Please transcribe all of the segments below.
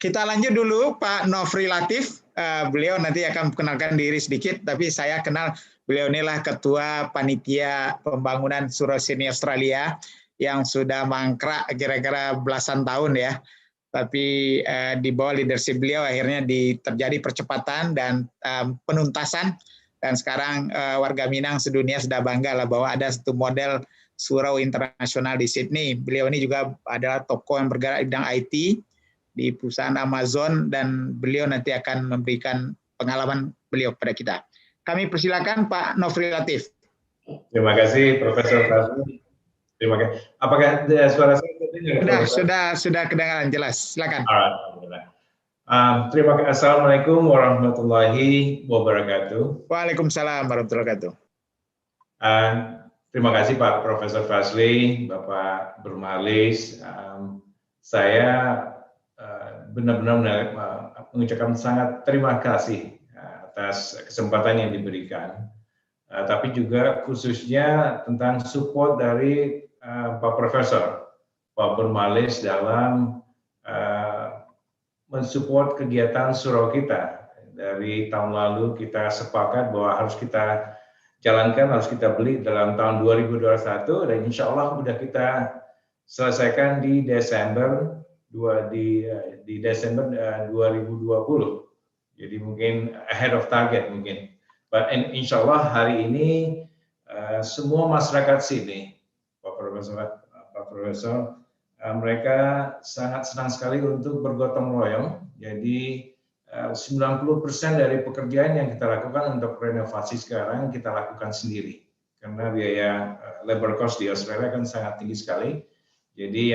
kita lanjut dulu Pak Nofri Latif. Beliau nanti akan mengenalkan diri sedikit, tapi saya kenal beliau inilah Ketua Panitia Pembangunan Surau Sydney Australia yang sudah mangkrak kira-kira belasan tahun ya. Tapi di bawah leadership beliau akhirnya terjadi percepatan dan penuntasan. Dan sekarang warga Minang sedunia sudah bangga lah bahwa ada satu model surau internasional di Sydney. Beliau ini juga adalah tokoh yang bergerak di bidang IT di perusahaan Amazon, dan beliau nanti akan memberikan pengalaman beliau kepada kita. Kami persilakan Pak Nofri Latif. Terima kasih Profesor Fazli. Terima kasih. Apakah suara saya terdengar? Sudah kedengaran jelas. Silakan. Alhamdulillah. Terima kasih. Assalamualaikum warahmatullahi wabarakatuh. Waalaikumsalam warahmatullahi wabarakatuh. Terima kasih Pak Profesor Fazli, Bapak Bermalis. Saya benar-benar mengucapkan sangat terima kasih atas kesempatan yang diberikan. Tapi juga khususnya tentang support dari Pak Profesor, Pak Bermalis dalam mensupport kegiatan surau kita. Dari tahun lalu kita sepakat bahwa harus kita jalankan, harus kita beli dalam tahun 2021, dan insya Allah sudah kita selesaikan di Desember 2020. Jadi mungkin ahead of target mungkin. But insya Allah hari ini semua masyarakat sini, Pak Profesor, mereka sangat senang sekali untuk bergotong royong. Jadi 90% dari pekerjaan yang kita lakukan untuk renovasi sekarang kita lakukan sendiri. Karena biaya labor cost di Australia kan sangat tinggi sekali. Jadi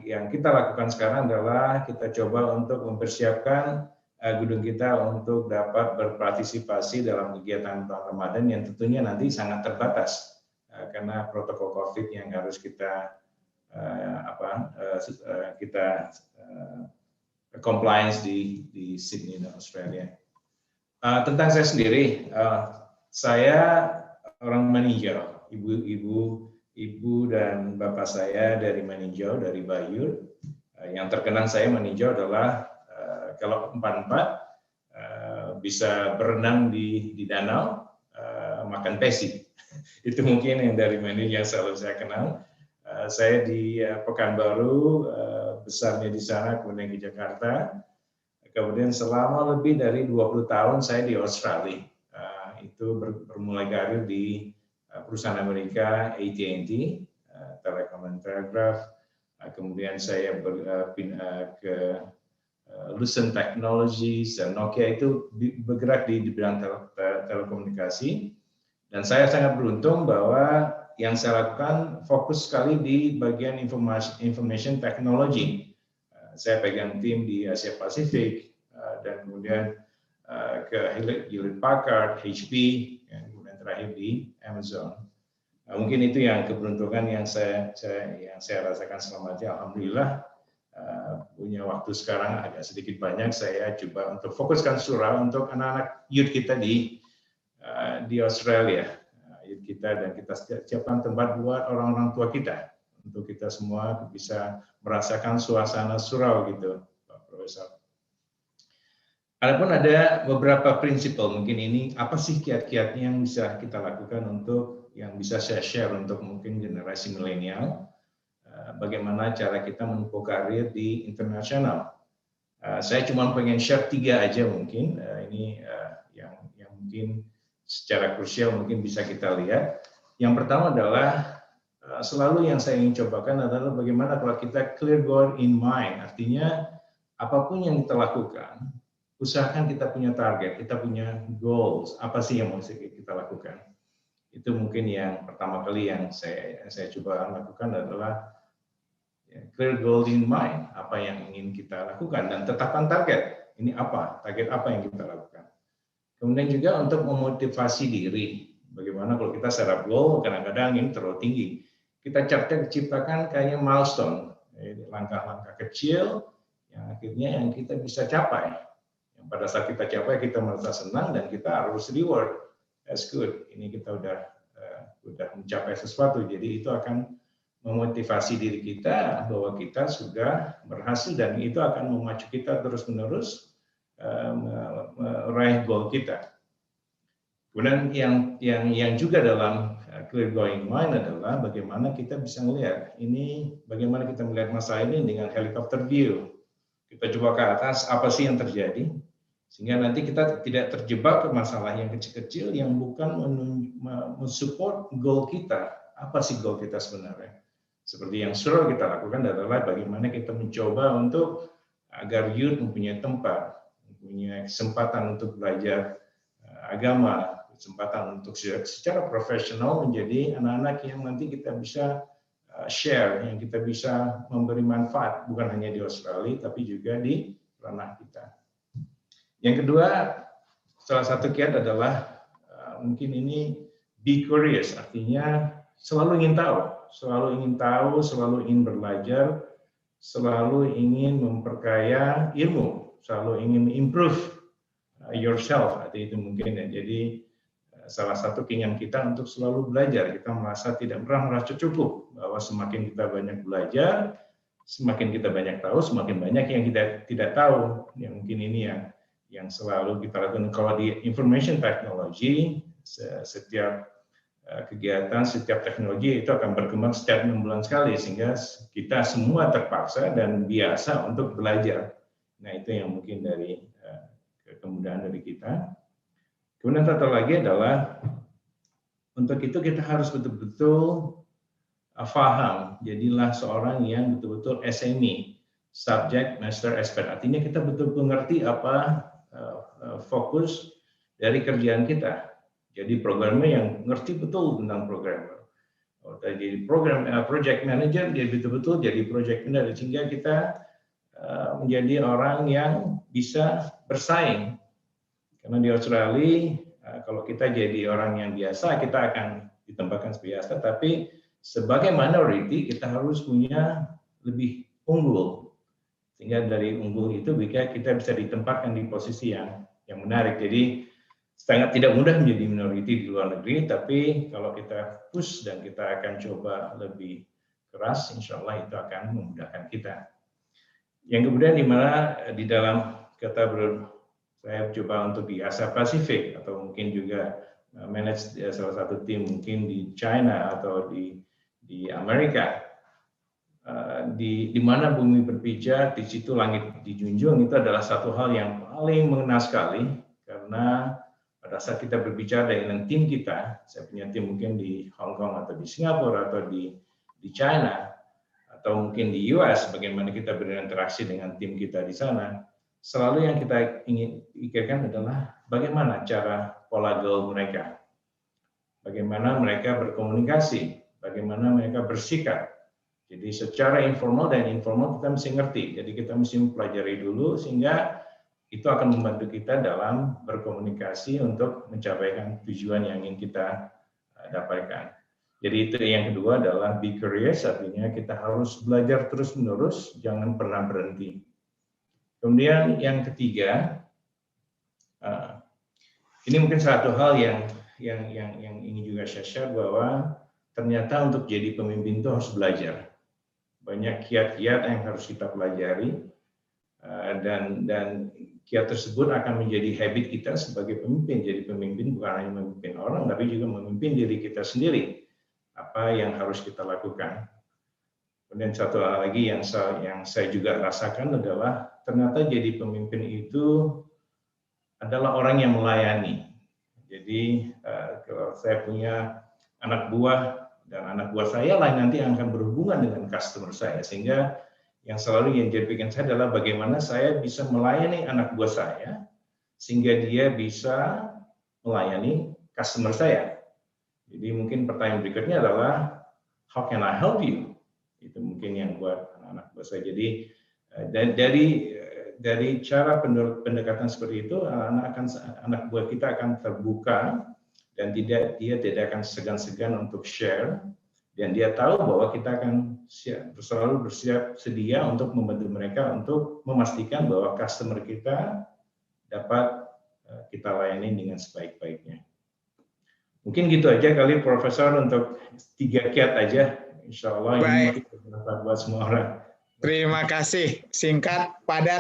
yang kita lakukan sekarang adalah kita coba untuk mempersiapkan gedung kita untuk dapat berpartisipasi dalam kegiatan bulan Ramadan yang tentunya nanti sangat terbatas karena protokol COVID yang harus kita compliance di Sydney dan Australia. Tentang saya sendiri, saya orang meninjau, ibu dan bapak saya dari meninjau, dari Bayur. Yang terkenal saya meninjau adalah kalau empat bisa berenang di danau, makan pesi. Itu mungkin yang dari meninjau yang selalu saya kenal. Saya di Pekanbaru, besarnya di sana, kemudian ke Jakarta. Kemudian selama lebih dari 20 tahun saya di Australia. Itu bermulai karir di perusahaan Amerika, AT&T, Telekom and Telegraph. Kemudian saya pindah ke Lucent Technologies, Nokia, itu bergerak di bidang telekomunikasi. Dan saya sangat beruntung bahwa yang saya lakukan fokus sekali di bagian information technology. Saya pegang tim di Asia Pasifik dan kemudian ke Hewlett Packard, HP, dan kemudian terakhir di Amazon. Mungkin itu yang keberuntungan yang saya rasakan selama ini. Alhamdulillah punya waktu sekarang agak sedikit banyak, saya coba untuk fokuskan surau untuk anak-anak youth kita di Australia. Kita dan kita siapkan tempat buat orang-orang tua kita untuk kita semua bisa merasakan suasana surau gitu, Pak Profesor. Adapun ada beberapa prinsip mungkin ini apa sih kiat-kiatnya yang bisa kita lakukan untuk yang bisa saya share untuk mungkin generasi milenial, bagaimana cara kita menempuh karir di internasional. Saya cuma pengen share 3 aja mungkin ini yang mungkin secara krusial mungkin bisa kita lihat. Yang pertama adalah selalu yang saya ingin cobakan adalah bagaimana kalau kita clear goal in mind, artinya apapun yang kita lakukan, usahakan kita punya target, kita punya goals, apa sih yang mau kita lakukan. Itu mungkin yang pertama kali yang saya coba lakukan adalah clear goal in mind, apa yang ingin kita lakukan, dan tetapkan target. Ini apa, target apa yang kita lakukan. Kemudian juga untuk memotivasi diri. Bagaimana kalau kita set up goal, kadang-kadang ini terlalu tinggi. Kita ciptakan kayaknya milestone, langkah-langkah kecil yang akhirnya yang kita bisa capai. Yang pada saat kita capai kita merasa senang dan kita harus reward. That's good. Ini kita udah mencapai sesuatu. Jadi itu akan memotivasi diri kita bahwa kita sudah berhasil dan itu akan memacu kita terus-menerus meraih goal kita. Kemudian yang juga dalam clear going mind adalah bagaimana kita bisa melihat ini, bagaimana kita melihat masalah ini dengan helicopter view. Kita coba ke atas, apa sih yang terjadi, sehingga nanti kita tidak terjebak ke masalah yang kecil-kecil yang bukan mensupport goal kita. Apa sih goal kita sebenarnya? Seperti yang selalu kita lakukan adalah bagaimana kita mencoba untuk agar youth mempunyai tempat, mempunyai kesempatan untuk belajar agama, kesempatan untuk secara profesional menjadi anak-anak yang nanti kita bisa share, yang kita bisa memberi manfaat, bukan hanya di Australia, tapi juga di ranah kita. Yang kedua, salah satu kiat adalah mungkin ini be curious, artinya selalu ingin tahu, selalu ingin belajar, selalu ingin memperkaya ilmu, selalu ingin improve yourself, artinya itu mungkin ya. Jadi salah satu keinginan kita untuk selalu belajar, kita merasa tidak pernah merasa cukup, bahwa semakin kita banyak belajar, semakin kita banyak tahu, semakin banyak yang kita tidak tahu. Yang mungkin ini yang selalu kita lakukan. Kalau di information technology, setiap kegiatan, setiap teknologi itu akan berkembang setiap 6 bulan sekali, sehingga kita semua terpaksa dan biasa untuk belajar. Nah, itu yang mungkin dari kemudahan dari kita. Kemudian satu lagi adalah untuk itu kita harus betul-betul paham, jadilah seorang yang betul-betul SME, subject master expert. Artinya kita betul-betul mengerti apa fokus dari kerjaan kita. Jadi programmer yang ngerti betul tentang programmer. Jadi project manager, dia betul-betul jadi project manager, sehingga kita menjadi orang yang bisa bersaing. Karena di Australia, kalau kita jadi orang yang biasa, kita akan ditempatkan biasa, tapi sebagai minority kita harus punya lebih unggul. Sehingga dari unggul itu kita bisa ditempatkan di posisi yang menarik. Jadi sangat tidak mudah menjadi minority di luar negeri, tapi kalau kita push dan kita akan coba lebih keras, insya Allah itu akan memudahkan kita. Yang kemudian di dalam saya coba untuk di Asia Pasifik, atau mungkin juga manage salah satu tim mungkin di China atau di Amerika, di mana bumi berpijak, di situ langit dijunjung, itu adalah satu hal yang paling mengena sekali, karena pada saat kita berbicara dengan tim kita, saya punya tim mungkin di Hong Kong atau di Singapura atau di China atau mungkin di US, bagaimana kita berinteraksi dengan tim kita di sana, selalu yang kita ingin pikirkan adalah bagaimana cara pola gaul mereka, bagaimana mereka berkomunikasi, bagaimana mereka bersikap. Jadi secara informal dan informal kita mesti ngerti, jadi kita mesti mempelajari dulu, sehingga itu akan membantu kita dalam berkomunikasi untuk mencapai tujuan yang ingin kita dapatkan. Jadi itu yang kedua adalah be curious, artinya kita harus belajar terus-menerus, jangan pernah berhenti. Kemudian yang ketiga, ini mungkin satu hal yang ingin juga saya share, bahwa ternyata untuk jadi pemimpin itu harus belajar. Banyak kiat-kiat yang harus kita pelajari, dan kiat tersebut akan menjadi habit kita sebagai pemimpin. Jadi pemimpin bukan hanya memimpin orang, tapi juga memimpin diri kita sendiri. Apa yang harus kita lakukan. Kemudian satu hal lagi yang saya juga rasakan adalah ternyata jadi pemimpin itu adalah orang yang melayani. Jadi kalau saya punya anak buah, dan anak buah saya lah nanti yang akan berhubungan dengan customer saya, sehingga yang selalu yang jadi pikiran saya adalah bagaimana saya bisa melayani anak buah saya sehingga dia bisa melayani customer saya. Jadi mungkin pertanyaan berikutnya adalah how can I help you? Itu mungkin yang buat anak buah saya. Jadi dari cara pendekatan seperti itu, anak buah kita akan terbuka dan dia tidak akan segan-segan untuk share. Dan dia tahu bahwa kita akan selalu bersiap sedia untuk membantu mereka untuk memastikan bahwa customer kita dapat kita layani dengan sebaik-baiknya. Mungkin gitu aja kali Profesor, untuk 3 kiat aja Insya Allah ini bermanfaat buat semua orang. Terima kasih. Singkat, padat.